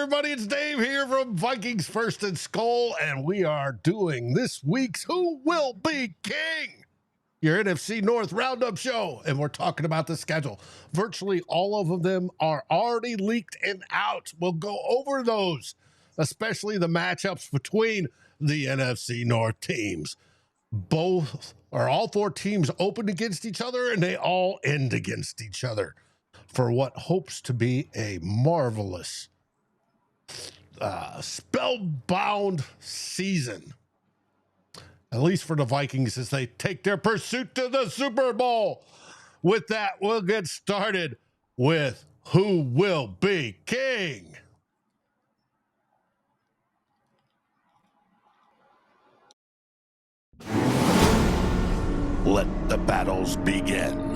everybody? It's Dave here from Vikings First and Skull, and we are doing this week's Who Will Be King? Your NFC North Roundup show, and we're talking about the schedule. Virtually all of them are already leaked and out. We'll go over those, especially the matchups between the NFC North teams. All four teams open against each other, and they all end against each other for what hopes to be a marvelous spellbound season, at least for the Vikings, as they take their pursuit to the Super Bowl. With that, we'll get started with Who Will Be King? Let the battles begin.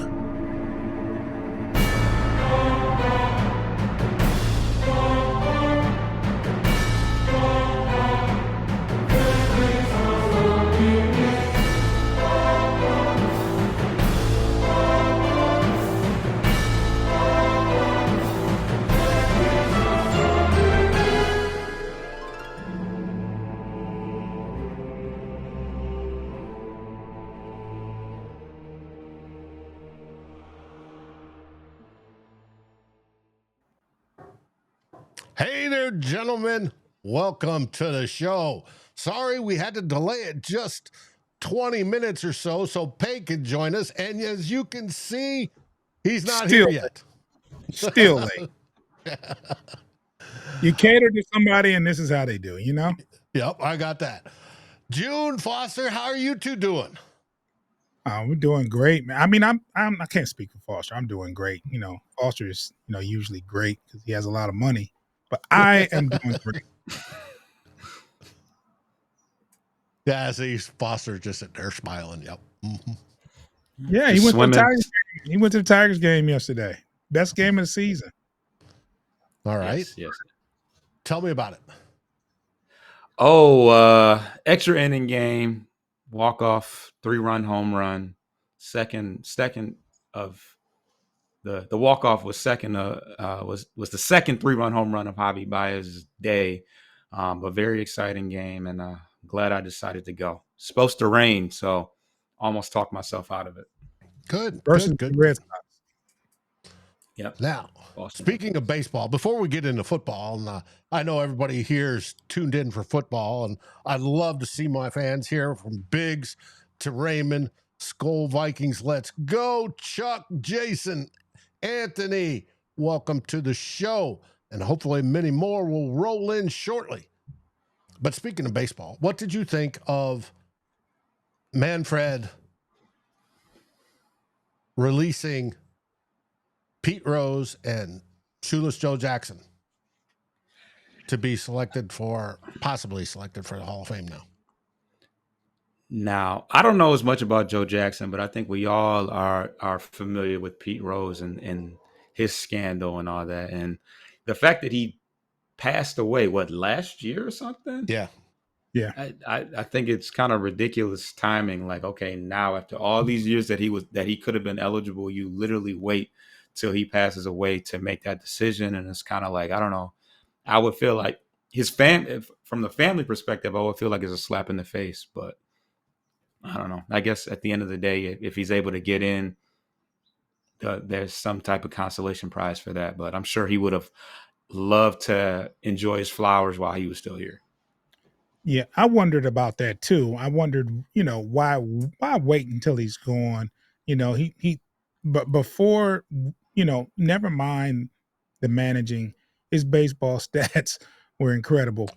Hey there, gentlemen. Welcome to the show. Sorry we had to delay it just 20 minutes or so Pay could join us. And as you can see, he's not here yet. Still late. You cater to somebody, and this is how they do, you know? Yep, I got that. June, Foster, how are you two doing? We're doing great, man. I mean, I can't speak for Foster. I'm doing great. You know, Foster is, usually great because he has a lot of money. But I am doing great. Yeah, see, Foster's just sitting there smiling. Yep. Mm-hmm. Yeah, he went to the Tigers game. He went to the Tigers game yesterday. Best game of the season. All right. Yes. Tell me about it. Extra inning game, walk-off, 3-run home run. Second of the walk-off was was the second 3-run home run of Javi Baez's day. A very exciting game, and glad I decided to go. It's supposed to rain, so almost talked myself out of it. Good. Red Sox. Yep. Now, speaking of baseball, before we get into football, and I know everybody here is tuned in for football, and I'd love to see my fans here from Biggs to Raymond, Skull Vikings. Let's go, Chuck, Jason, Anthony. Welcome to the show, and hopefully many more will roll in shortly. But speaking of baseball, what did you think of Manfred releasing Pete Rose and Shoeless Joe Jackson to be possibly selected for the Hall of Fame now? Now, I don't know as much about Joe Jackson, but I think we all are familiar with Pete Rose and his scandal and all that. And the fact that he passed away, last year or something? Yeah. I think it's kind of ridiculous timing. Like, okay, now after all these years that he could have been eligible, you literally wait till he passes away to make that decision. And it's kind of like, I don't know. I would feel like from the family perspective, I would feel like it's a slap in the face, but I don't know. I guess at the end of the day, if he's able to get in, there's some type of consolation prize for that. But I'm sure he would have loved to enjoy his flowers while he was still here. Yeah, I wondered about that too. I wondered, why wait until he's gone? But before, never mind the managing, his baseball stats were incredible.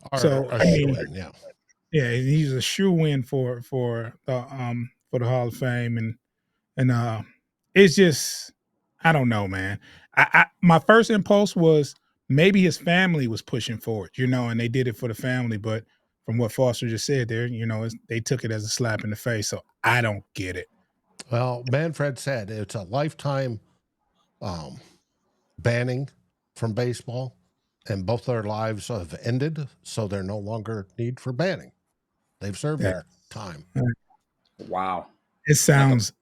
Yeah, he's a shoo-in for the Hall of Fame, and it's just, I don't know, man. My first impulse was maybe his family was pushing for it, and they did it for the family. But from what Foster just said there, they took it as a slap in the face. So I don't get it. Well, Manfred said it's a lifetime banning from baseball, and both their lives have ended, so they're no longer need for banning. They've served their time. Wow. It sounds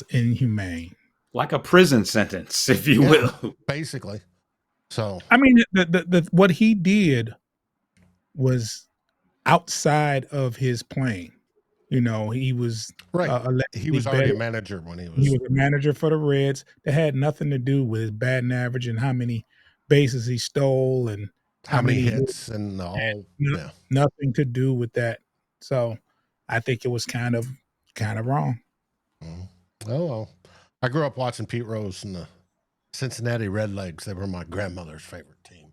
inhumane. Like a prison sentence, if you will. Basically. So I mean, the what he did was outside of his plane. You know, he was right, he allegedly was already betting. a manager when he He was was a manager for the Reds. That had nothing to do with his batting average and how many bases he stole and how how many many hits. hits and the Had whole yeah. nothing to do with that. So I think it was kind of wrong. Mhm. Oh well, I grew up watching Pete Rose and the Cincinnati Redlegs. They were my grandmother's favorite team.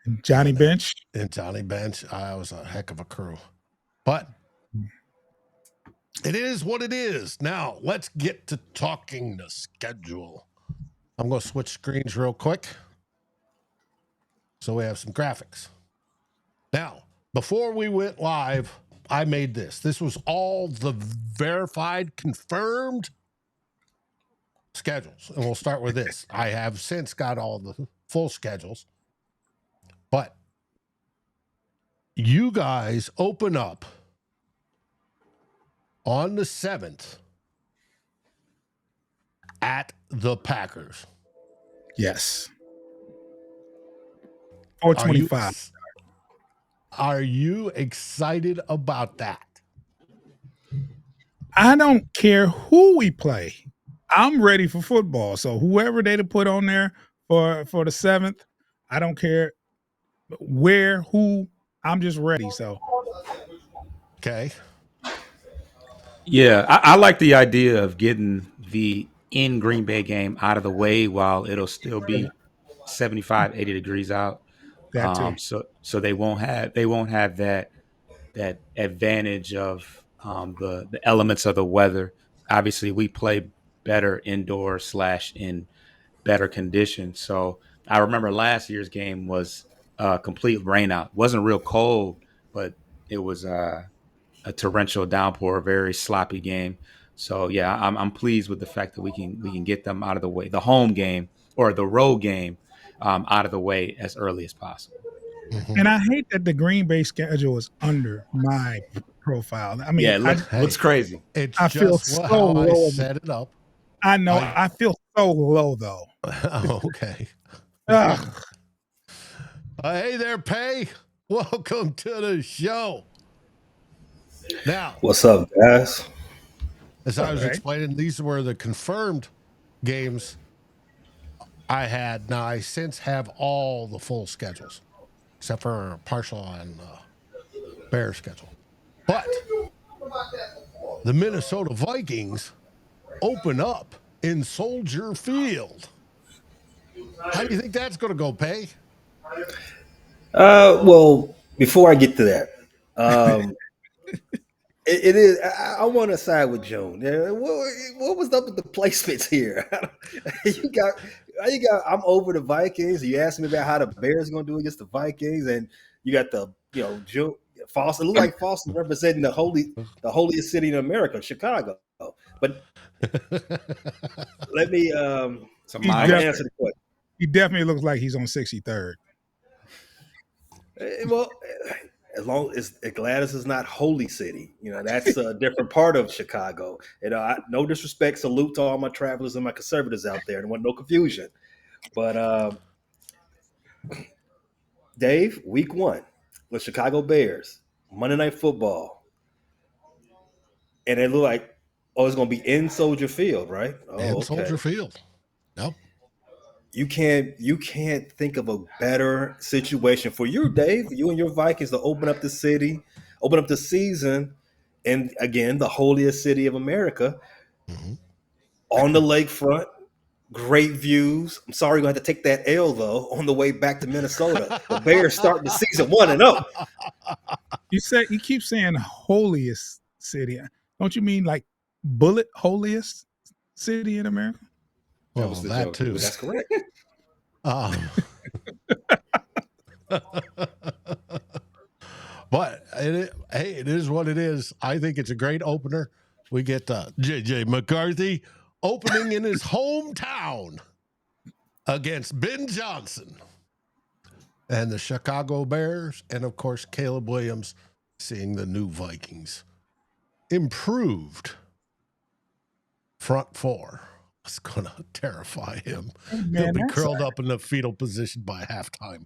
And Johnny And Bench. and Johnny Bench, I was a heck of a crew. But it is what it is. Now let's get to talking the schedule. I'm going to switch screens real quick so we have some graphics. Now, before we went live, I made this. This was all the verified, confirmed schedules. And we'll start with this. I have since got all the full schedules, but you guys open up on the 7th at the Packers. Yes. Are you 425. are you excited about that? I don't care who we play. I'm ready for football. So whoever they to put on there for the 7th, I don't care where, who, I'm just ready. So Okay. Yeah, I like the idea of getting the in Green Bay game out of the way while it'll still be 75, 80 degrees out. that too. So they won't have that advantage of the elements of the weather. Obviously, we play better indoor / in better conditions. So I remember last year's game was a complete rainout. Wasn't real cold, but it was a torrential downpour, a very sloppy game. So yeah, I'm pleased with the fact that we can get them out of the way, the home game or the road game, out of the way as early as possible. Mhm. And I hate that the Green Bay schedule is under my profile. I mean, Yeah, looks Hey, crazy. it's I feel just so how I low. set it up. I know I I feel so low though. okay. Ugh. Hey there, Pay. Welcome to the show. Now, What's up, guys? as All I was right. explaining, these were the confirmed games I had. Now, I since have all the full schedules, except for a partial on Bears schedule. But the Minnesota Vikings open up in Soldier Field. How do you think that's going to go, Pay? Well, before I get to that, um, it is. I want to side with Joan. Yeah, what was up with the placements here? you got, I'm over the Vikings. You asked me about how the Bears are going to do against the Vikings, and you got Joe Foster. It looked like Foster representing the holiest city in America, Chicago. But let me. It's a He's I'm gonna minus. answer the question. he definitely looks like he's on 63rd. Well, as long as Gladys is not Holy City, that's a different part of Chicago. No disrespect, salute to all my travelers and my conservatives out there. There wasn't no confusion. But Dave, week 1, the Chicago Bears, Monday Night Football, and it looked like, it's going to be in Soldier Field, right? Oh, In okay. Soldier Field. Yep. You can't think of a better situation for you, Dave. You and your Vikings to open up the city, open up the season, and again, the holiest city of America Mm-hmm. on the lakefront. Great views. I'm sorry, you're gonna have to take that L though on the way back to Minnesota. The Bears starting the season 1-0. You keep saying holiest city. Don't you mean like bullet holiest city in America? That Well, was the that joke. too. That's correct. Um, but hey, it is what it is. I think it's a great opener. We get JJ McCarthy opening in his hometown against Ben Johnson and the Chicago Bears, and of course Caleb Williams seeing the new Vikings improved front four is going to terrify him. Hey, He'll man, be that's curled up in the fetal position by halftime.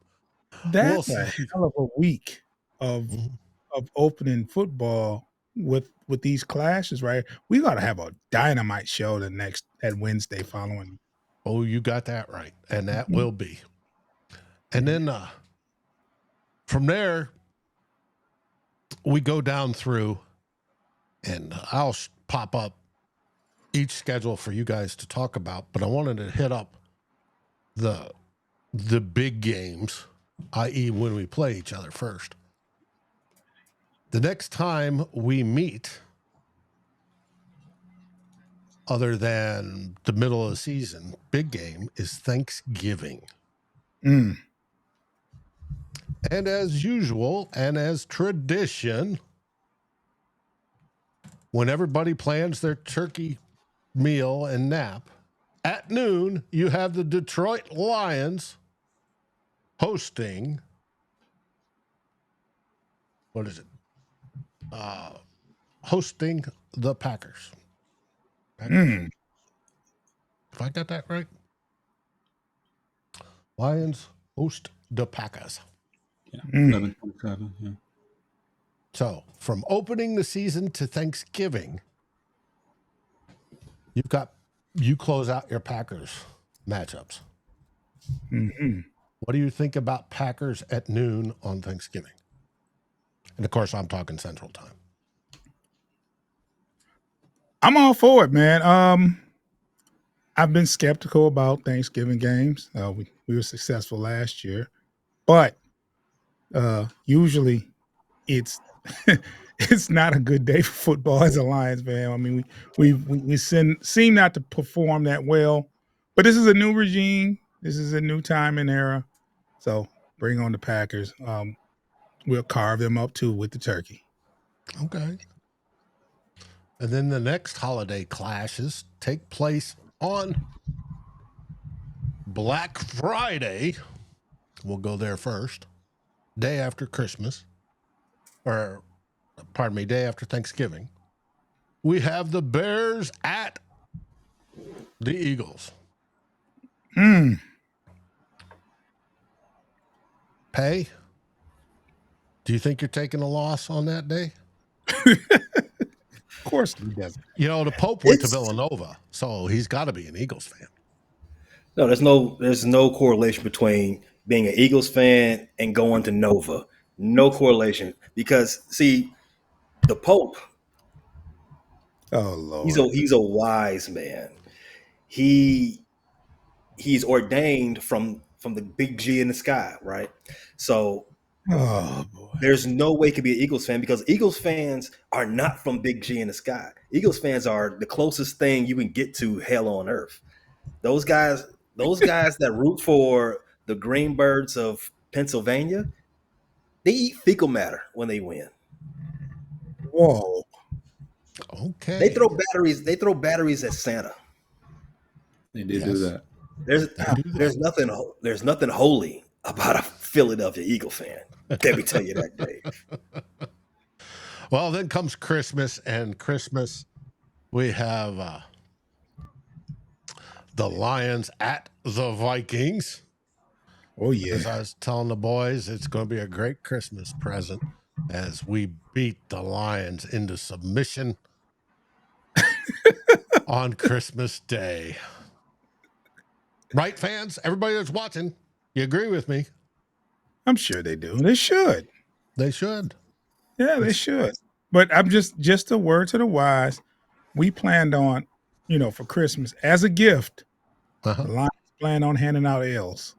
that's We'll a see. hell of a week of Mhm. opening football with these clashes, right? We got to have a dynamite show that Wednesday following. Oh, you got that right. And that Mhm. will be. And then from there, we go down through, and I'll pop up each schedule for you guys to talk about, but I wanted to hit up the big games, i.e. when we play each other first. The next time we meet, other than the middle of the season, big game is Thanksgiving. Mm. And as usual, and as tradition, when everybody plans their turkey meal and nap, at noon, you have the Detroit Lions hosting, what is it? Hosting the Packers. Mm. If I got that right. Lions host the Packers. Yeah, Mm. 11:27. Yeah. So from opening the season to Thanksgiving, you close out your Packers matchups. Mm-hmm. What do you think about Packers at noon on Thanksgiving? And of course, I'm talking Central Time. I'm all for it, man. I've been skeptical about Thanksgiving games. We were successful last year, but usually it's it's not a good day for football as a Lions fan. I mean, we seem not to perform that well, but this is a new regime. This is a new time and era. So bring on the Packers. We'll carve them up too with the turkey. Okay. And then the next holiday clashes take place on Black Friday. We'll go there first. Day after Christmas, or pardon me, day after Thanksgiving. We have the Bears at the Eagles. Mm. Pay, do you think you're taking a loss on that day? Of course he doesn't. You know, the Pope went to It's Villanova, so he's got to be an Eagles fan. no, there's no correlation between being an Eagles fan and going to Nova. No correlation because see, the Pope, Oh Lord. he's a wise man. He's ordained from the big G in the sky, right? So Oh boy. there's no way he could be an Eagles fan because Eagles fans are not from big G in the sky. Eagles fans are the closest thing you can get to hell on earth. Those guys that root for the Greenbirds of Pennsylvania, they eat fecal matter when they win. Whoa. Okay. They throw batteries at Santa. They did Yes. do that. There's They do that. there's nothing holy about a Philadelphia Eagle fan. Let me tell you that, Dave. Well, then comes Christmas, and Christmas, we have the Lions at the Vikings. Oh As yeah. I was telling the boys, it's going to be a great Christmas present as we beat the Lions into submission on Christmas Day. Right, fans? Everybody that's watching, you agree with me? I'm sure they do. They should. They should. Yeah, they should. But I'm just a word to the wise. We planned on, for Christmas as a gift, the Lions plan on handing out L's.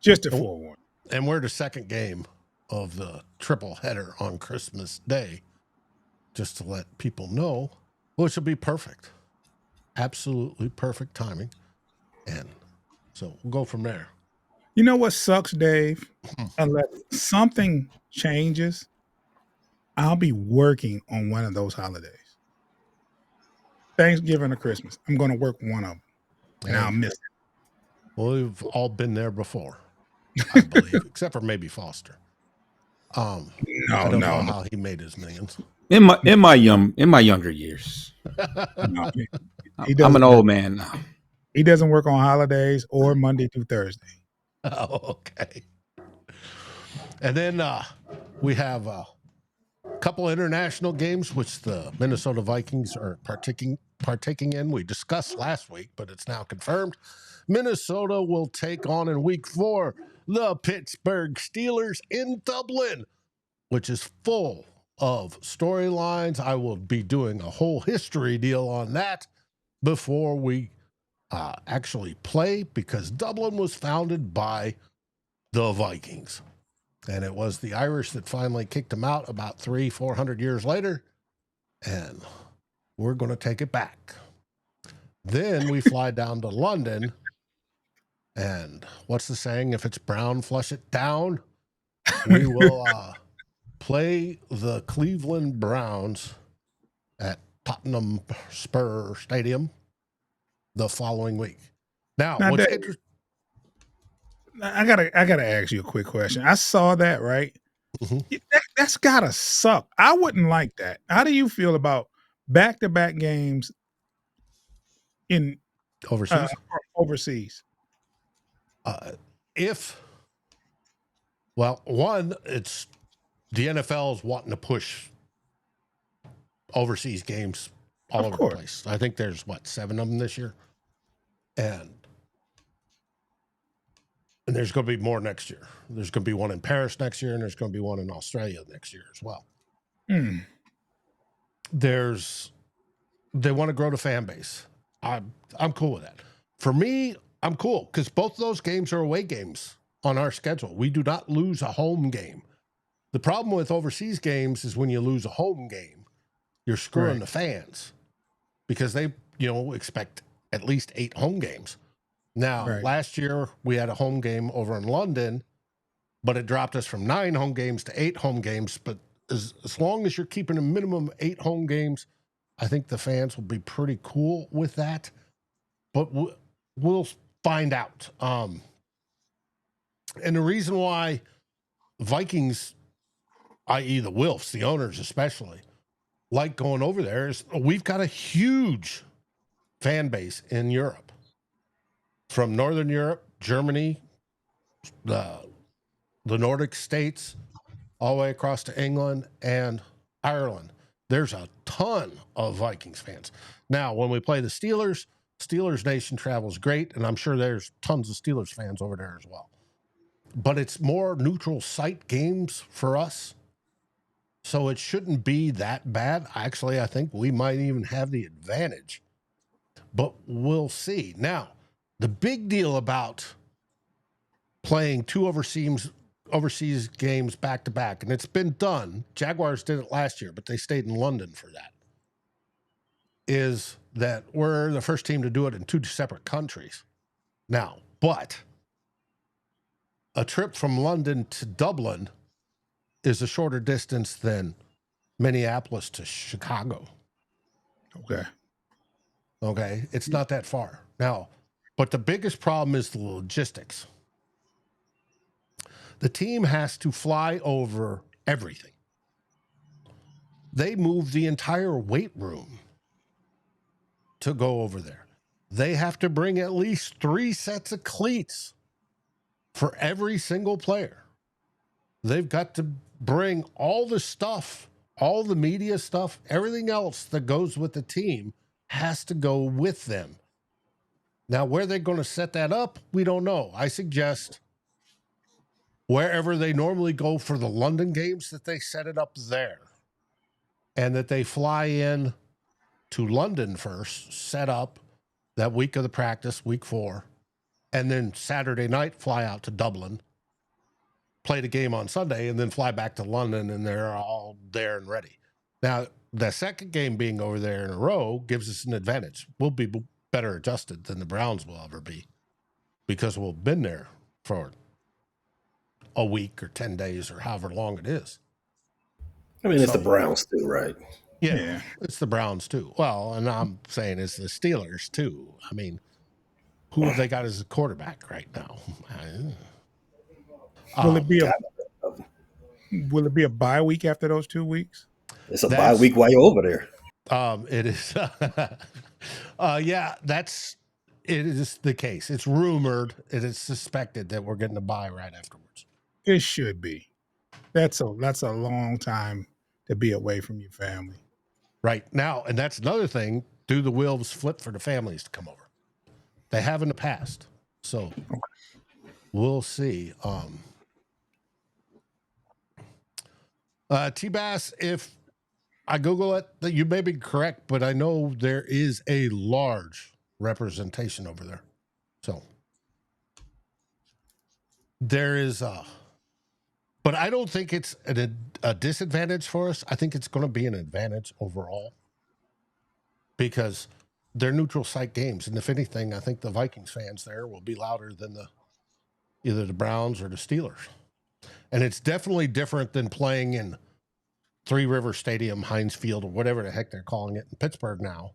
Just to forewarn. And we're the second game of the triple header on Christmas Day, just to let people know, which will be perfect. Absolutely perfect timing. And so we'll go from there. You know what sucks, Dave? Unless something changes, I'll be working on one of those holidays. Thanksgiving or Christmas. I'm going to work one of them. And I'll miss it. Well, we've all been there before, I believe, except for maybe Foster. I don't know how he made his millions. In my younger years. No, he I'm doesn't. an old man now. He doesn't work on holidays or Monday through Thursday. Oh, okay. And then we have a couple international games which the Minnesota Vikings are partaking in. We discussed last week, but it's now confirmed. Minnesota will take on in week 4 the Pittsburgh Steelers in Dublin, which is full of storylines. I will be doing a whole history deal on that before we actually play, because Dublin was founded by the Vikings. And it was the Irish that finally kicked them out about 400 years later. And we're going to take it back. Then we fly down to London. And what's the saying? If it's brown, flush it down. We will play the Cleveland Browns at Tottenham Spur Stadium the following week. Now what's interesting? I gotta ask you a quick question. I saw that, right? Mm-hmm. That's gotta suck. I wouldn't like that. How do you feel about back-to-back games in overseas? One, it's the NFL is wanting to push overseas games all over the place. I think there's 7 of them this year, and there's going to be more next year. There's going to be one in Paris next year, and there's going to be one in Australia next year as well. They want to grow the fan base. I'm cool with that. For me, I'm cool because both of those games are away games on our schedule. We do not lose a home game. The problem with overseas games is when you lose a home game, you're screwing the fans because they, expect at least 8 home games. Now, last year we had a home game over in London, but it dropped us from 9 home games to 8 home games. But as long as you're keeping a minimum of 8 home games, I think the fans will be pretty cool with that. But we'll find out. And the reason why Vikings, i.e. the Wilfs, the owners especially, like going over there is we've got a huge fan base in Europe. From Northern Europe, Germany, the Nordic states, all the way across to England and Ireland. There's a ton of Vikings fans. Now, when we play the Steelers Nation travels great, and I'm sure there's tons of Steelers fans over there as well. But it's more neutral site games for us, so it shouldn't be that bad. Actually, I think we might even have the advantage, but we'll see. Now, the big deal about playing 2 overseas games back to back, and it's been done. Jaguars did it last year, but they stayed in London for that, is that we're the first team to do it in 2 separate countries. Now, but a trip from London to Dublin is a shorter distance than Minneapolis to Chicago. Okay. It's not that far. Now, but the biggest problem is the logistics. The team has to fly over everything. They moved the entire weight room to go over there. They have to bring at least 3 sets of cleats for every single player. They've got to bring all the stuff, all the media stuff, everything else that goes with the team has to go with them. Now, where they're going to set that up, we don't know. I suggest wherever they normally go for the London games, that they set it up there and that they fly in to London first, set up that week of the practice, week 4, and then Saturday night fly out to Dublin, play the game on Sunday, and then fly back to London, and they're all there and ready. Now, the second game being over there in a row gives us an advantage. We'll be better adjusted than the Browns will ever be because we'll have been there for a week or 10 days or however long it is. I mean, it's the Browns too, right? Yeah, it's the Browns too. Well, and I'm saying it's the Steelers too. I mean, who have they got as a quarterback right now? Will it be a bye week after those 2 weeks? It's a bye week while you're over there. It is. Yeah, it is the case. It's rumored, it is suspected that we're getting a bye right afterwards. It should be. That's a long time to be away from your family. Right now, and that's another thing. Do the Wolves flip for the families to come over? They have in the past, so we'll see. T-Bass, if I Google it, that you may be correct, but I know there is a large representation over there. So there is but I don't think it's a disadvantage for us. I think it's going to be an advantage overall because they're neutral site games. And if anything, I think the Vikings fans there will be louder than either the Browns or the Steelers. And it's definitely different than playing in Three River Stadium, Heinz Field, or whatever the heck they're calling it in Pittsburgh now.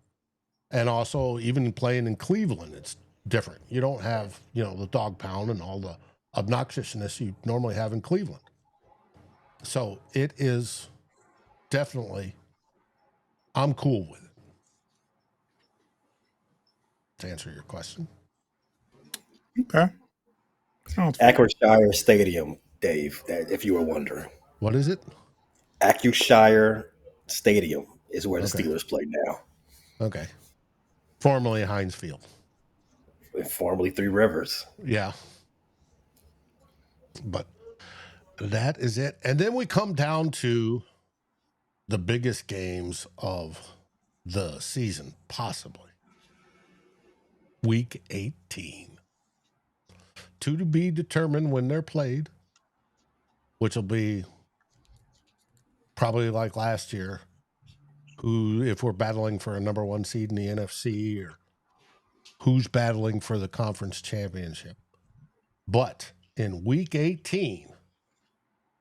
And also even playing in Cleveland, it's different. You don't have, the dog pound and all the obnoxiousness you normally have in Cleveland. So it is definitely, I'm cool with it. To answer your question. Okay. Accushire Stadium, Dave, if you were wondering. What is it? Accushire Stadium is where the Steelers play now. Okay. Formerly Heinz Field. Formerly Three Rivers. Yeah. But that is it. And then we come down to the biggest games of the season, possibly. Week 18. To be determined when they're played, which will be probably like last year, if we're battling for a number one seed in the NFC or who's battling for the conference championship. But in week 18,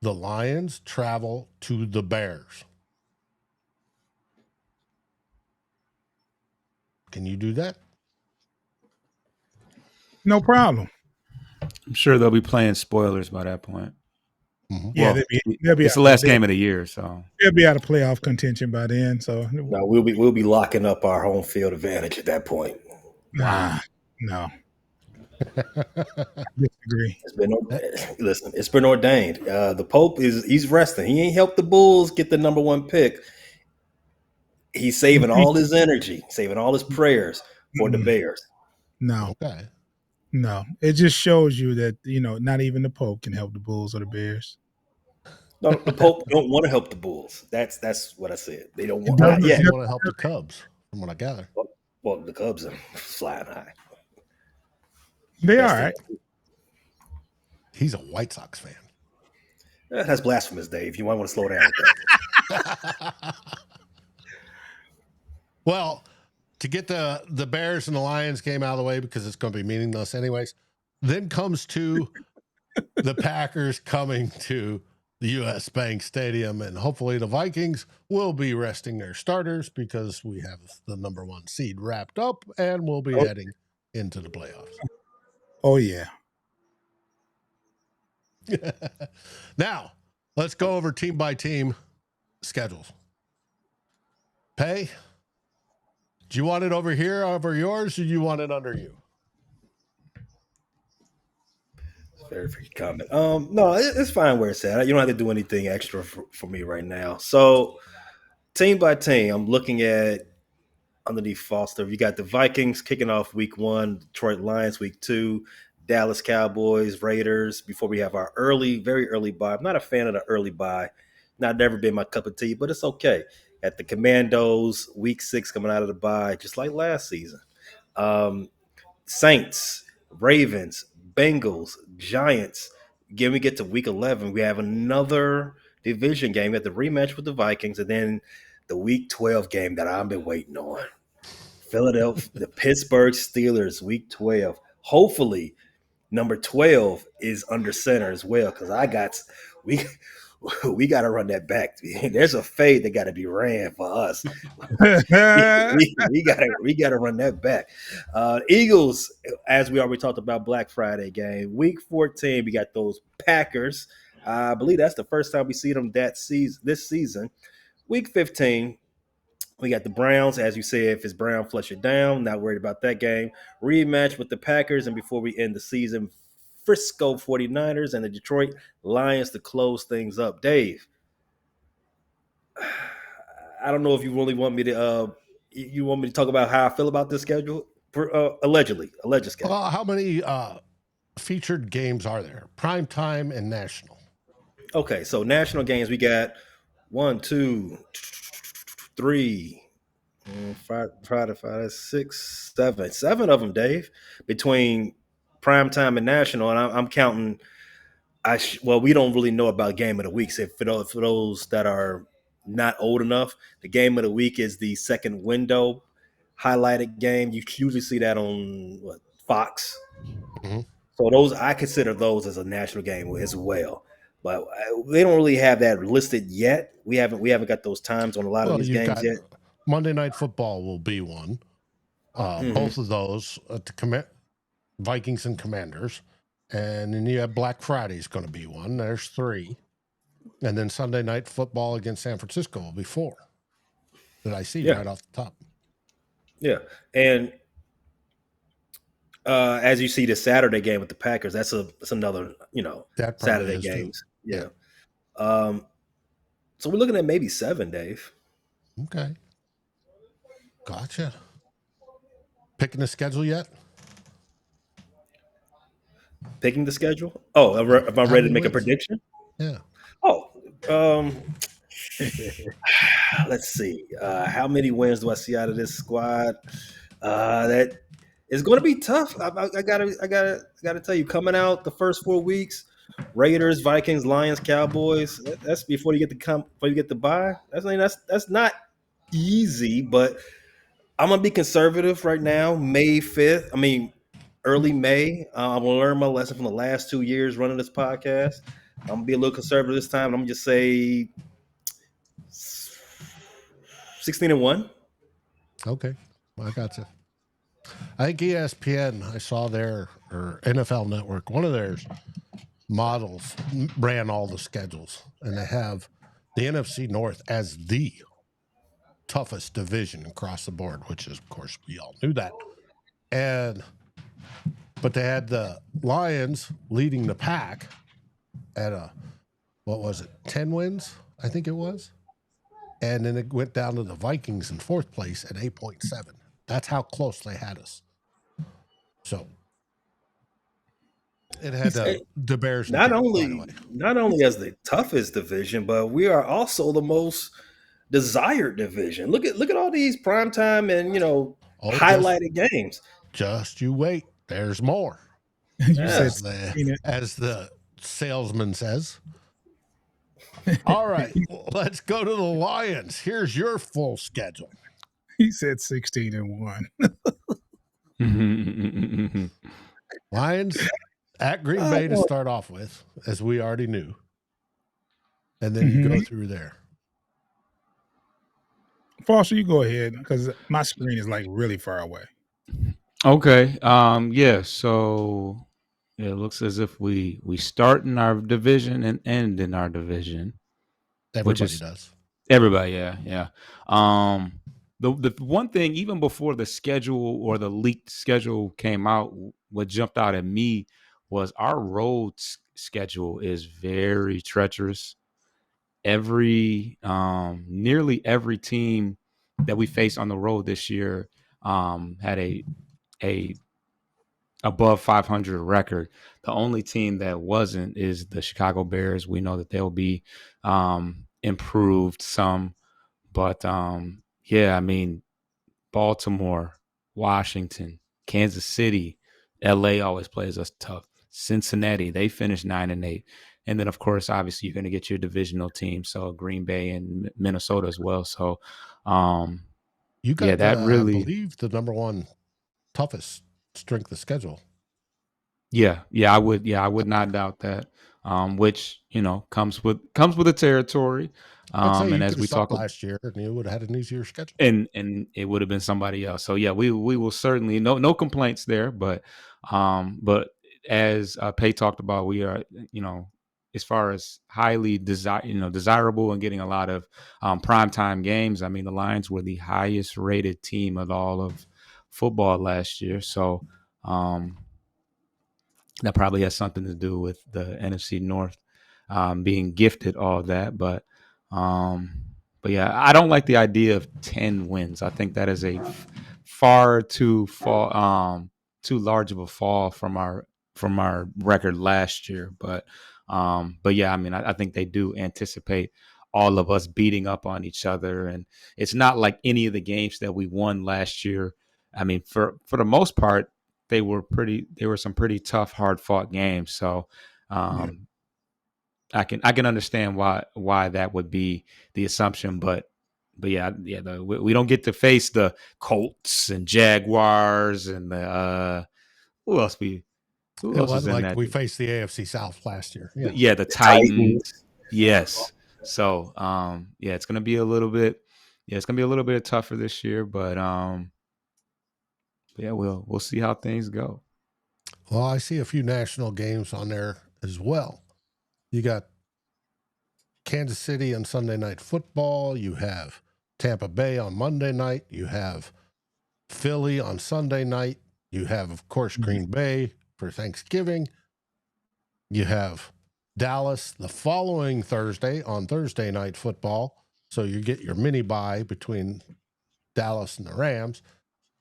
the Lions travel to the Bears. Can you do that? No problem. I'm sure they'll be playing spoilers by that point. Mm-hmm. Yeah, Well, they'll be it's the last game of the year, so they'll be out of playoff contention by then. So no, we'll be locking up our home field advantage at that point. No. Disagree. It's been ordained. The Pope he's resting. He ain't helped the Bulls get the number one pick. He's saving all his energy, saving all his prayers for the Bears. No. Okay. No. It just shows you that, not even the Pope can help the Bulls or the Bears. No, the Pope don't want to help the Bulls. That's what I said. They don't want. They want to help the Cubs, from what I gather. Well, the Cubs are flying high. They are, right? He's a White Sox fan. That's blasphemous, Dave. You might want to slow down with that. Well, to get the Bears and the Lions game out of the way, because it's going to be meaningless anyways, then comes to the Packers coming to the U.S. Bank Stadium, and hopefully the Vikings will be resting their starters because we have the number one seed wrapped up, and we'll be heading into the playoffs. Oh, yeah. Now, let's go over team by team schedules. Pay, do you want it over here, over yours, or do you want it under you? Very free comment. No, it's fine where it's at. You don't have to do anything extra for me right now. So, team by team, I'm looking at underneath Foster. You got the Vikings kicking off week 1, Detroit Lions week 2, Dallas Cowboys, Raiders. Before we have our very early bye. I'm not a fan of the early bye. Not never been my cup of tea, but it's okay. At the Commandos, week 6 coming out of the bye, just like last season. Saints, Ravens, Bengals, Giants. Again, we get to week 11. We have another division game. We have the rematch with the Vikings, and then the week 12 game that I've been waiting on. Philadelphia, the Pittsburgh Steelers, week 12. Hopefully, number 12 is under center as well, because we got to run that back. There's a fade that got to be ran for us. we got to run that back. Eagles, as we already talked about, Black Friday game. Week 14, we got those Packers. I believe that's the first time we see them this season. Week 15, we got the Browns. As you said, if it's Brown, flush it down. Not worried about that game. Rematch with the Packers. And before we end the season, Frisco 49ers and the Detroit Lions to close things up. Dave, I don't know if you really want me to you want me to talk about how I feel about this schedule? Alleged schedule. How many featured games are there? Prime time and national. Okay, so national games we got 1, 2, 3, 5, 6, 7. 7 of them, Dave, between prime time and national, and I'm counting. Well, we don't really know about game of the week. So for those that are not old enough, the game of the week is the second window highlighted game. You usually see that on Fox. Mm-hmm. So I consider those as a national game as well. But they don't really have that listed yet. We haven't got those times on a lot of these games yet. Monday Night Football will be one. Both of those to commit Vikings and Commanders. And then you have Black Friday is going to be one. There's 3. And then Sunday Night Football against San Francisco will be 4 that I see right off the top. Yeah. And as you see the Saturday game with the Packers, that's another, that Saturday games. Too. Yeah. So we're looking at maybe 7, Dave. Okay. Gotcha. Picking the schedule yet? Picking the schedule? Oh, am I ready to make a prediction? Yeah. Oh, let's see. How many wins do I see out of this squad? That is going to be tough. I gotta tell you, coming out the first 4 weeks, Raiders, Vikings, Lions, Cowboys. That's before you get the bye. That's not easy, but I'm gonna be conservative right now. May 5th. I mean, early May. I'm gonna learn my lesson from the last 2 years running this podcast. I'm gonna be a little conservative this time. I'm gonna just say 16-1. Okay, I got you. I think ESPN, I saw or NFL Network, one of their models ran all the schedules, and they have the NFC North as the toughest division across the board, which is, of course, we all knew that. But they had the Lions leading the pack at 10 wins, I think it was. And then it went down to the Vikings in 4th place at 8.7. That's how close they had us. So it had the Bears. Not only as the toughest division, but we are also the most desired division. Look at all these primetime and highlighted games. Just you wait. There's more. As the salesman says. All right, let's go to the Lions. Here's your full schedule. He said 16-1. Lions at Green Bay to start off with, as we already knew. And then you go through there. Foster, you go ahead, because my screen is like really far away. Okay. Yeah. So it looks as if we start in our division and end in our division. Everybody does. Everybody, yeah. The one thing, even before the schedule or the leaked schedule came out, what jumped out at me was our road schedule is very treacherous. Nearly every team that we faced on the road this year had a above 500 record. The only team that wasn't is the Chicago Bears. We know that they'll be improved some, but I mean, Baltimore, Washington, Kansas City, LA always plays us tough. Cincinnati, they finished 9-8. And then, of course, obviously, you're going to get your divisional team. So Green Bay and Minnesota as well. So, you got that really, I believe, the number one toughest strength of schedule. Yeah, I would not doubt that. Which comes with the territory. And as we talked last year, and you would have had an easier schedule, and it would have been somebody else. So yeah, we will certainly no complaints there. But as Pay talked about, we are far as highly desirable and getting a lot of primetime games, I mean, the Lions were the highest rated team of all of football last year. So that probably has something to do with the NFC North being gifted all that. But yeah, I don't like the idea of 10 wins. I think that is a far too large of a fall from our record last year. But yeah, I mean, I think they do anticipate all of us beating up on each other, and it's not like any of the games that we won last year. I mean, for the most part, they were some pretty tough, hard fought games. So I can understand why that would be the assumption, but yeah, we don't get to face the Colts and Jaguars and the who else It is wasn't in like that? we faced the AFC South last year. Yeah, Yeah, the Titans. Yes. So yeah, it's gonna be a little bit tougher this year, but yeah, we'll see how things go. Well, I see a few national games on there as well. You got Kansas City on Sunday Night Football. You have Tampa Bay on Monday night. You have Philly on Sunday night. You have, of course, Green Bay for Thanksgiving. You have Dallas the following Thursday on Thursday Night Football. So you get your mini bye between Dallas and the Rams.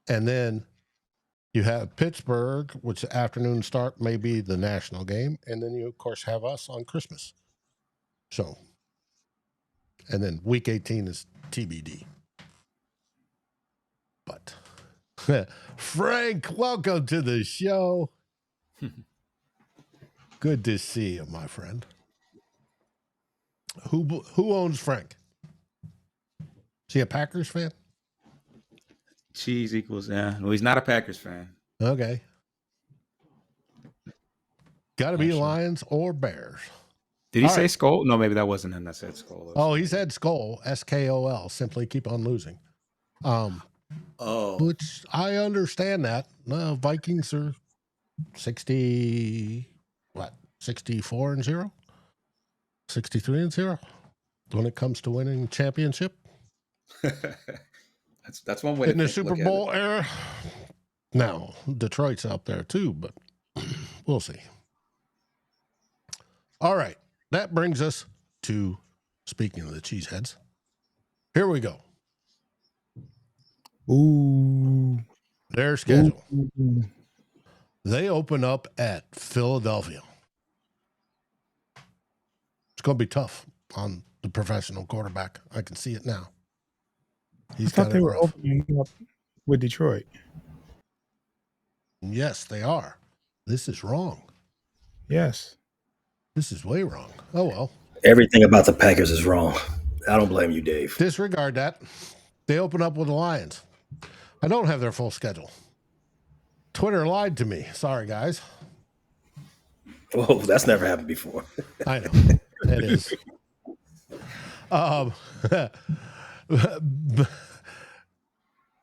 And then you have Pittsburgh, which afternoon start may be the national game. And then you, of course, have us on Christmas. So, and then week 18 is TBD. But Frank, welcome to the show. Good to see you, my friend. Who owns Frank? Is he a Packers fan? Cheese equals well, he's not a Packers fan. Okay. Got to be Lions or Bears. Did he say Skol? No, maybe that wasn't him that said Skol. Oh, he said Skol, SKOL, simply keep on losing. Which I understand that. Vikings are 64-0? 63-0 when it comes to winning championship. That's one way in the Super Bowl era. Now, Detroit's out there too, but we'll see. All right. That brings us to, speaking of the cheeseheads, here we go. Ooh. Their schedule. Ooh. They open up at Philadelphia. It's going to be tough on the professional quarterback. I can see it now. I thought they were opening up with Detroit. Yes, they are. This is wrong. Yes. This is way wrong. Oh, well. Everything about the Packers is wrong. I don't blame you, Dave. Disregard that. They open up with the Lions. I don't have their full schedule. Twitter lied to me. Sorry, guys. Oh, that's never happened before. I know. It is.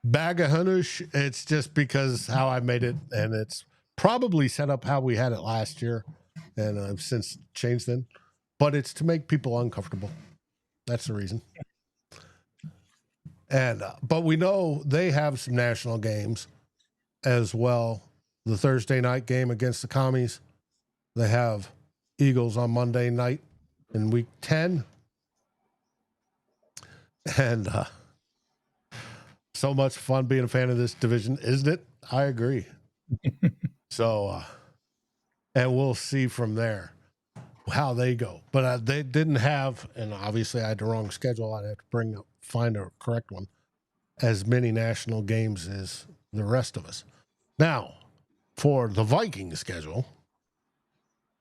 Bag of Hunush, it's just because how I made it, and it's probably set up how we had it last year, and I've since changed it. But it's to make people uncomfortable. That's the reason. And but we know they have some national games as well. The Thursday night game against the Commies. They have Eagles on Monday night in week 10. And so much fun being a fan of this division, isn't it? I agree. So, and we'll see from there how they go. But they didn't have, and obviously I had the wrong schedule. I'd have to find a correct one, as many national games as the rest of us. Now, for the Vikings schedule,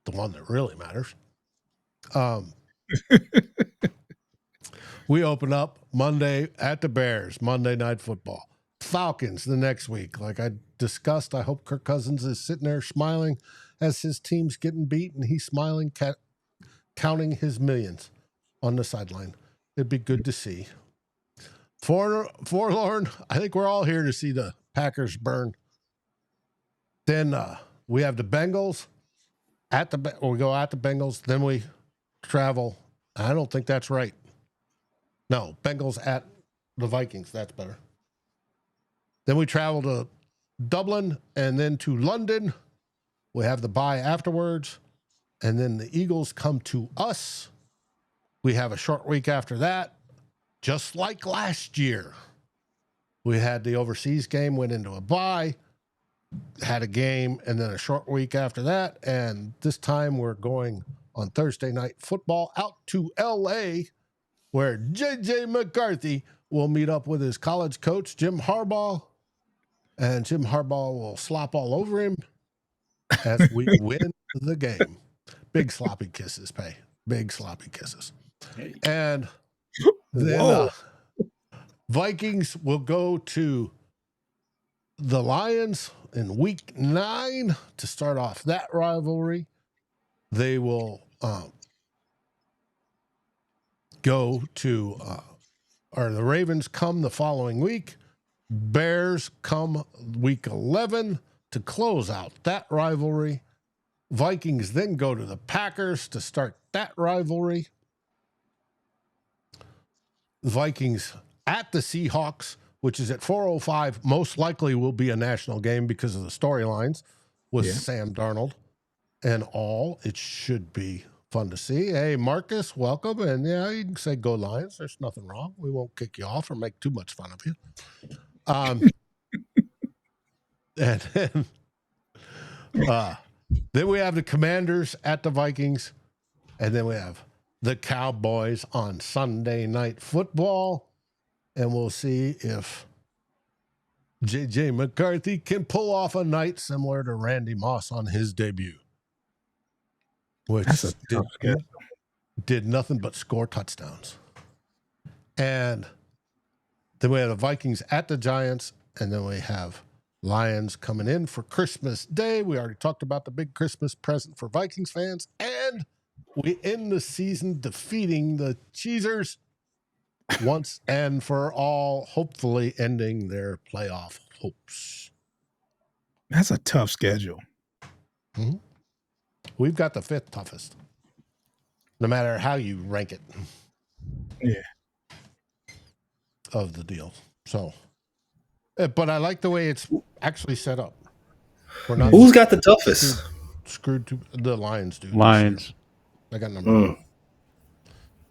the one that really matters, we open up Monday at the Bears, Monday Night Football. Falcons the next week. Like I discussed, I hope Kirk Cousins is sitting there smiling as his team's getting beat, and he's smiling, counting his millions on the sideline. It'd be good to see. Forlorn, I think we're all here to see the Packers burn. Then we have the Bengals we go at the Bengals. Then we travel. I don't think that's right. No, Bengals at the Vikings. That's better. Then we travel to Dublin and then to London. We have the bye afterwards. And then the Eagles come to us. We have a short week after that, just like last year. We had the overseas game, went into a bye, had a game, and then a short week after that. And this time we're going on Thursday night football out to LA, where JJ McCarthy will meet up with his college coach, Jim Harbaugh. And Jim Harbaugh will slop all over him as we win the game. Big sloppy kisses, Pay. Big sloppy kisses. And then Vikings will go to the Lions in week 9 to start off that rivalry. They will go to, or the Ravens come the following week. Bears come week 11 to close out that rivalry. Vikings then go to the Packers to start that rivalry. The Vikings at the Seahawks, which is at 4:05, most likely will be a national game because of the storylines with Sam Darnold and all. It should be fun to see. Hey, Marcus, welcome. And yeah, you can say go Lions. There's nothing wrong. We won't kick you off or make too much fun of you. And then we have the Commanders at the Vikings, and then we have the Cowboys on Sunday Night Football, and we'll see if JJ McCarthy can pull off a night similar to Randy Moss on his debut, which did nothing but score touchdowns. And then we have the Vikings at the Giants, and then we have Lions coming in for Christmas Day. We already talked about the big Christmas present for Vikings fans. And we end the season defeating the Cheesers once and for all, hopefully ending their playoff hopes. That's a tough schedule. Mm-hmm. We've got the 5th toughest, no matter how you rank it. Yeah. Of the deal. So, but I like the way it's actually set up. We're not Who's got the toughest? Screwed to the Lions, dude. Lions. I got number 1.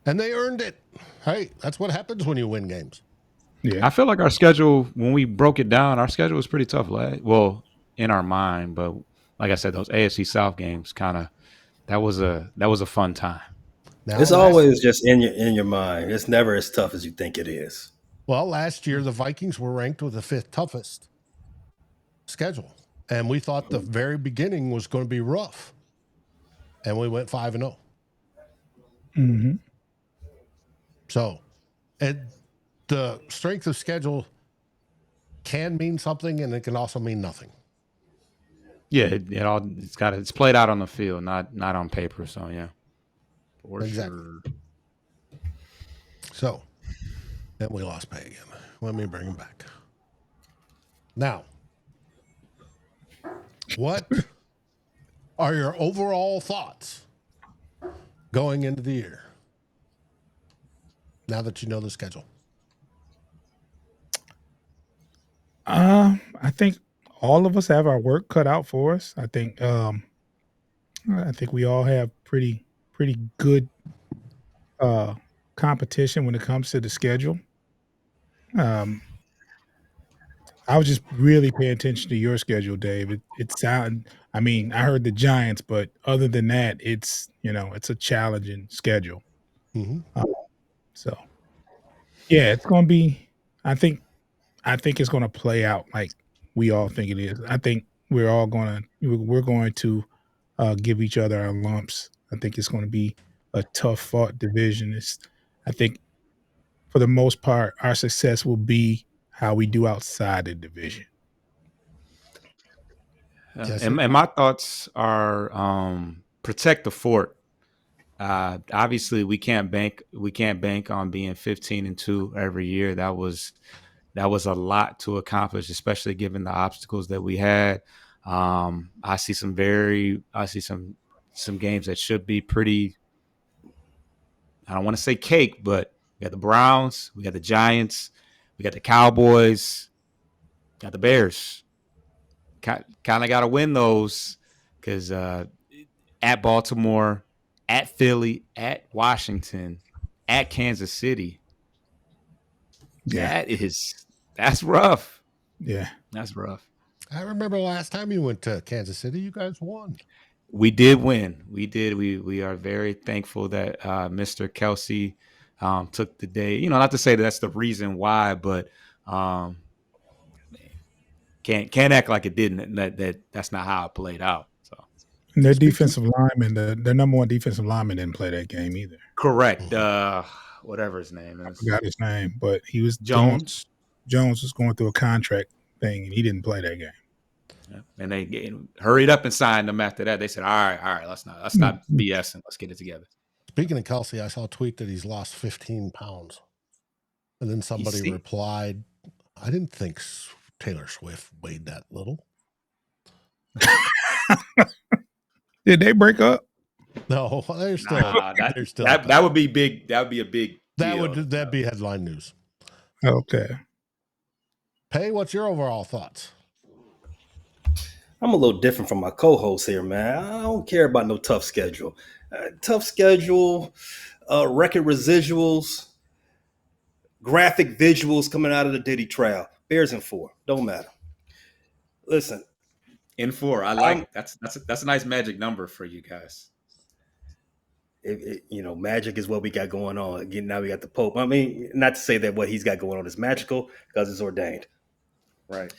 And they earned it. Hey, that's what happens when you win games. Yeah. I feel like our schedule, when we broke it down, our schedule was pretty tough. Well, in our mind, but like I said, those AFC South games that was a fun time. Now, it's always just in your mind. It's never as tough as you think it is. Well, last year the Vikings were ranked with the 5th toughest schedule, and we thought the very beginning was going to be rough, and we went 5-0. Mm-hmm. So, the strength of schedule can mean something, and it can also mean nothing. Yeah, it's played out on the field, not on paper. So yeah, for exactly. Sure. So, and we lost Pay again. Let me bring him back. Now, what are your overall thoughts going into the year? Now that you know the schedule. I think all of us have our work cut out for us. I think we all have pretty good competition when it comes to the schedule. I was just really paying attention to your schedule, Dave. I heard the Giants, but other than that, it's a challenging schedule. Mm-hmm. So yeah, it's going to be, I think it's going to play out like we all think it is. I think we're going to give each other our lumps. I think it's going to be a tough fought division. I think for the most part, our success will be how we do outside the division. And my thoughts are protect the fort. Obviously, we can't bank on being 15-2 every year. That was a lot to accomplish, especially given the obstacles that we had. I see some games that should be pretty I don't want to say cake, but we got the Browns, we got the Giants, we got the Cowboys, got the Bears. Kind of got to win those because at Baltimore, at Philly, at Washington, at Kansas City. Yeah. That's rough. Yeah. That's rough. I remember last time you went to Kansas City, you guys won. We did win. We did. We are very thankful that Mr. Kelsey took the day. You know, not to say that that's the reason why, but can't act like it didn't. That's not how it played out. So And their defensive lineman, their number one defensive lineman, didn't play that game either. correct. Whatever his name I is, forgot his name, but he was Jones. Jones was going through a contract thing, and he didn't play that game. Yeah. And they hurried up and signed him after that. They said, all right, let's not BSing. Let's get it together. Speaking of Kelsey, I saw a tweet that he's lost 15 pounds. And then somebody replied, I didn't think Taylor Swift weighed that little. Did they break up? No, they're still. They're still that would be big. That would be a big deal. That'd be headline news. Okay. Pay, what's your overall thoughts? I'm a little different from my co-host here, man. I don't care about no tough schedule. Tough schedule, record residuals, graphic visuals coming out of the Diddy trial. Bears in 4. Don't matter. Listen. In 4. I like that's a nice magic number for you guys. Magic is what we got going on. Again, now we got the Pope. I mean, not to say that what he's got going on is magical because it's ordained. Right.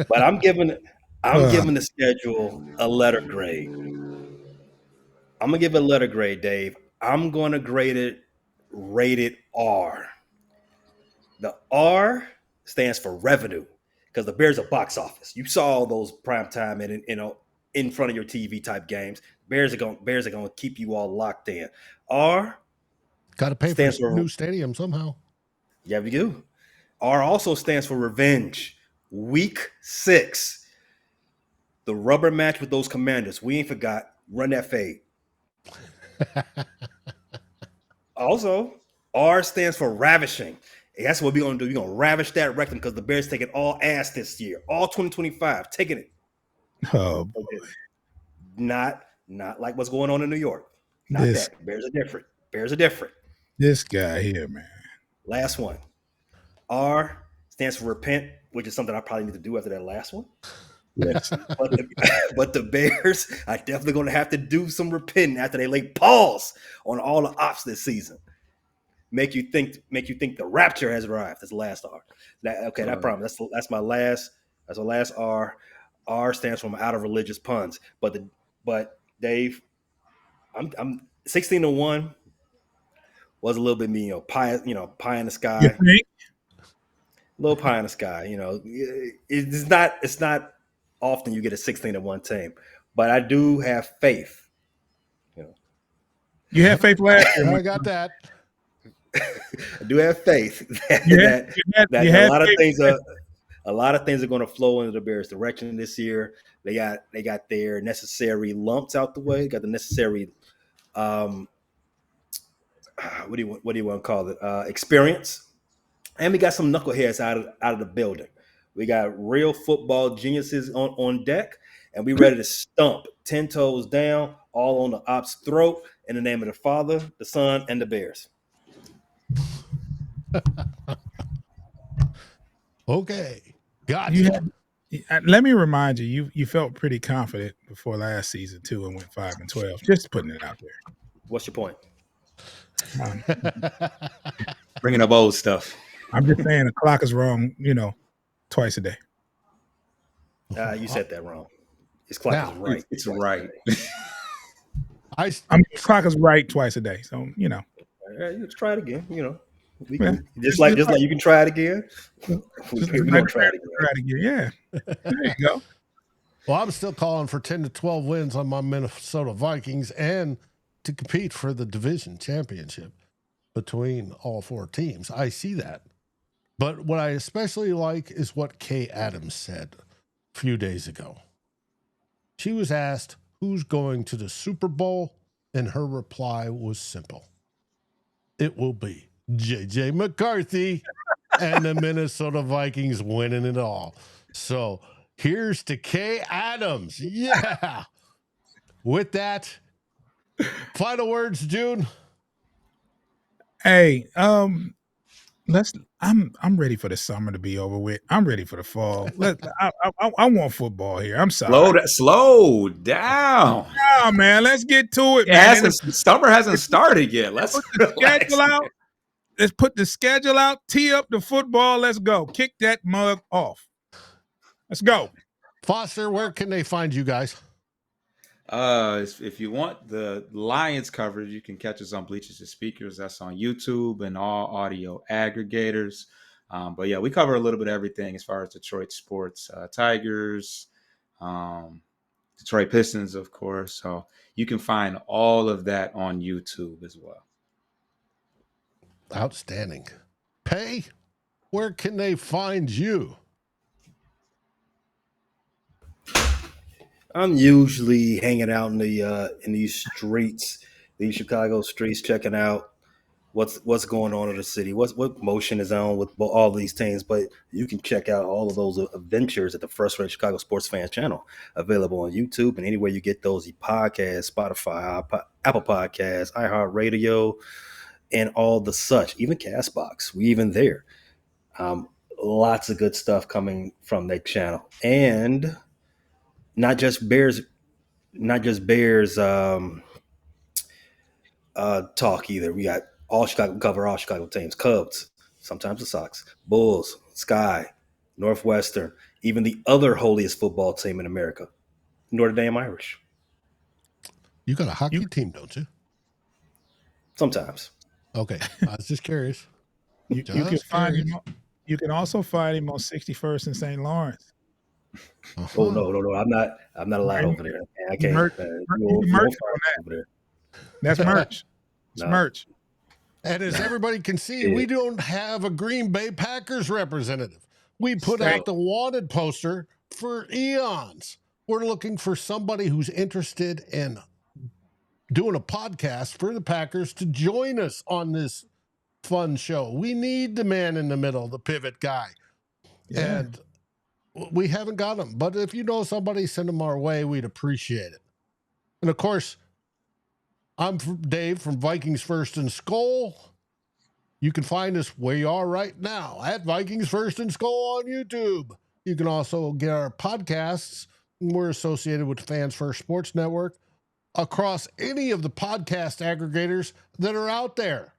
But I'm giving the schedule a letter grade. I'm going to give it a letter grade, Dave. I'm going to grade it rated R. The R stands for revenue because the Bears are box office. You saw all those primetime and in front of your TV type games. Bears are going to keep you all locked in. R got to pay for a new stadium somehow. Yeah, we do. R also stands for revenge. Week 6. The rubber match with those Commanders. We ain't forgot. Run that fade. Also, R stands for ravishing. And that's what we're going to do. We're going to ravish that rectum because the Bears taking all ass this year. All 2025. Taking it. Oh, boy. Not like what's going on in New York. Not that. Bears are different. This guy here, man. Last one. R stands for repent, which is something I probably need to do after that last one. Yes. but the Bears are definitely going to have to do some repenting after they lay pause on all the ops this season. Make you think the rapture has arrived. That's the last R. I promise. That's my last R. R stands for out of religious puns. But Dave, I'm 16-1 was a little bit me, pie in the sky. Little pie in the sky, it's not often you get a 16-1 team, but I do have faith. You have faith last year. I got that. I do have faith that a lot of things are going to flow into the Bears' direction this year. They got their necessary lumps out the way. Got the necessary what do you want to call it? Experience. And we got some knuckleheads out of the building. We got real football geniuses on deck, and we ready to stump 10 toes down, all on the ops' throat, in the name of the Father, the Son, and the Bears. Okay, gotcha. Let me remind you, you felt pretty confident before last season too, and went 5-12. Just putting it out there. What's your point? Bringing up old stuff. I'm just saying the clock is wrong, twice a day. You said that wrong. His clock is right. It's right. The clock is right twice a day. So, let's try it again. We can, just like you can try it again. We can try it again. Yeah. There you go. Well, I'm still calling for 10 to 12 wins on my Minnesota Vikings and to compete for the division championship between all 4 teams. I see that. But what I especially like is what Kay Adams said a few days ago. She was asked, who's going to the Super Bowl? And her reply was simple. it will be J.J. McCarthy and the Minnesota Vikings winning it all. So here's to Kay Adams. Yeah. With that, final words, June. Hey, I'm ready for the summer to be over with. I'm ready for the fall. I want football here. I'm sorry. Slow down. Oh, man, let's get to it, man. Summer hasn't started yet. Let's put the schedule out. Let's put the schedule out. Tee up the football. Let's go. Kick that mug off. Let's go. Foster, where can they find you guys? If you want the Lions coverage, you can catch us on Bleachers and Speakers. That's on YouTube and all audio aggregators. But yeah, we cover a little bit of everything as far as Detroit sports, Tigers, Detroit Pistons, of course. So you can find all of that on YouTube as well. Outstanding. Pay, where can they find you? I'm usually hanging out in these streets, these Chicago streets, checking out what's going on in the city, what motion is on with all these teams. But you can check out all of those adventures at the Frustrated Chicago Sports Fans channel, available on YouTube and anywhere you get those podcasts, Spotify, Apple Podcasts, iHeartRadio, and all the such, even Castbox. We even there. Lots of good stuff coming from that channel, and not just Bears talk either. We got cover all Chicago teams, Cubs, sometimes the Sox, Bulls, Sky, Northwestern, even the other holiest football team in America, Notre Dame Irish. You got a hockey team, don't you? Sometimes. Okay, I was just curious. You can find him. You can also find him on 61st in St. Lawrence. Uh-huh. Oh no! I'm not allowed over there. I can't. Merch over there. That's merch. It's merch. And as everybody can see, we don't have a Green Bay Packers representative. We put out the wanted poster for eons. We're looking for somebody who's interested in doing a podcast for the Packers to join us on this fun show. We need the man in the middle, the pivot guy. Yeah. And we haven't got him. But if you know somebody, send them our way. We'd appreciate it. And of course, I'm Dave from Vikings First and Skull. You can find us where you are right now at Vikings First and Skull on YouTube. You can also get our podcasts. We're associated with Fans First Sports Network across any of the podcast aggregators that are out there.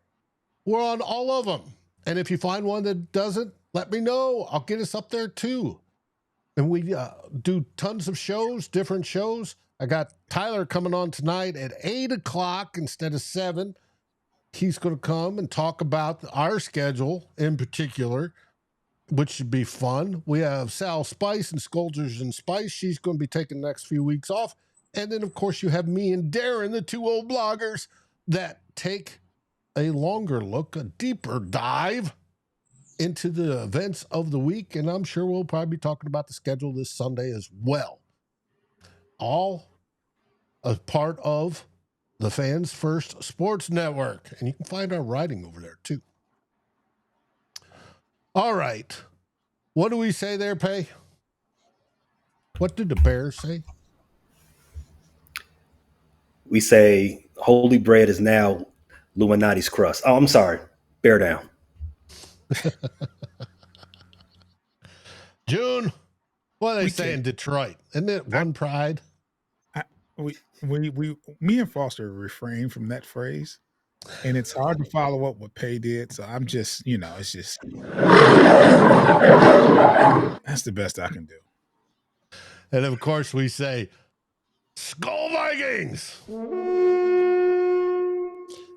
We're on all of them. And if you find one that doesn't, let me know. I'll get us up there too. And we do tons of shows, different shows. I got Tyler coming on tonight at 8 o'clock instead of 7. He's going to come and talk about our schedule in particular, which should be fun. We have Sal Spice and Scolders and Spice. She's going to be taking the next few weeks off. And then, of course, you have me and Darren, the two old bloggers that take a longer look, a deeper dive into the events of the week. And I'm sure we'll probably be talking about the schedule this Sunday as well. All a part of the Fans First Sports Network. And you can find our writing over there too. All right. What do we say there, Pay? What did the Bears say? We say holy bread is now Illuminati's crust. Oh, I'm sorry. Bear down. June, what do they say in Detroit? Isn't it one pride? Me and Foster refrain from that phrase, and it's hard to follow up what Pay did. So I'm just, it's just that's the best I can do. And of course, we say, Skull Vikings!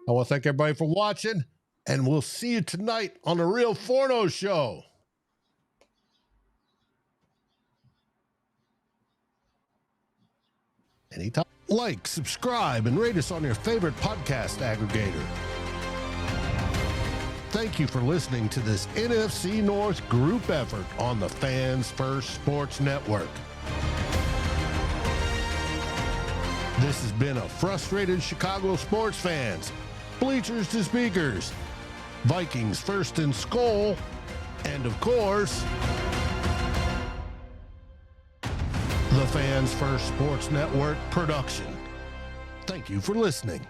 I want to thank everybody for watching, and we'll see you tonight on the Real Forno Show. Anytime. Like, subscribe, and rate us on your favorite podcast aggregator. Thank you for listening to this NFC North group effort on the Fans First Sports Network. This has been a Frustrated Chicago Sports Fans Bleachers to Speakers, Vikings First and Skol, and of course, the Fans First Sports Network production. Thank you for listening.